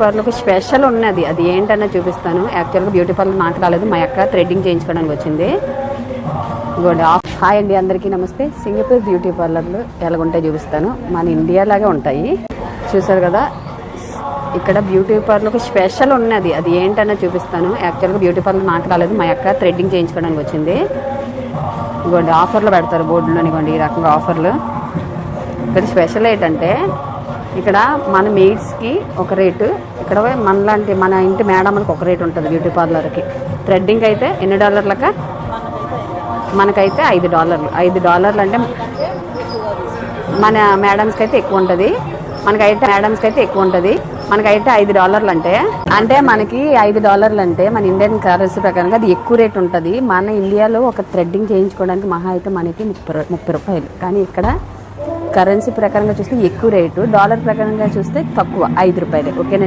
పార్లర్కి స్పెషల్ ఉన్నది, అది ఏంటన్నా చూపిస్తాను. యాక్చువల్గా బ్యూటీ పార్లర్ నాకు రాలేదు, మా అక్క థ్రెడ్డింగ్ చేయించుకోవడానికి వచ్చింది. గుడ్ హాయ్ అండి, అందరికీ నమస్తే. సింగపూర్ బ్యూటీ పార్లర్లు ఎలాగుంటాయి చూపిస్తాను. మన ఇండియా లాగే ఉంటాయి, చూసారు కదా. ఇక్కడ బ్యూటీ పార్లర్కి స్పెషల్ ఉన్నది, అది ఏంటన్నా చూపిస్తాను. యాక్చువల్గా బ్యూటీ పార్లర్ నాకు రాలేదు, మా అక్క థ్రెడ్డింగ్ చేయించుకోవడానికి వచ్చింది. ఇవ్వండి ఆఫర్లు పెడతారు బోర్డులో, ఇవ్వండి ఈ రకంగా ఆఫర్లు. ఇక్కడ స్పెషల్ ఏంటంటే ఇక్కడ మన మెయిడ్స్కి ఒక రేటు, ఇక్కడ మనలాంటి మన ఇంటి మేడంలకు ఒక రేటు ఉంటుంది బ్యూటీ పార్లర్కి. థ్రెడ్డింగ్ అయితే ఎన్ని డాలర్లక? మనకైతే $5. $5 అంటే మన మేడమ్స్కి అయితే ఎక్కువ ఉంటుంది, మనకైతే $5 అంటే మనకి $5 అంటే మన ఇండియన్ కరెన్సీ ప్రకారంగా అది ఎక్కువ రేట్ ఉంటుంది. మన ఇండియాలో ఒక థ్రెడ్డింగ్ చేయించుకోవడానికి మహా అయితే మనకి 30 రూపాయలు, కానీ ఇక్కడ కరెన్సీ ప్రకారంగా చూస్తే ఎక్కువ రేటు, డాలర్ ప్రకారంగా చూస్తే తక్కువ, $5. ఓకేనా.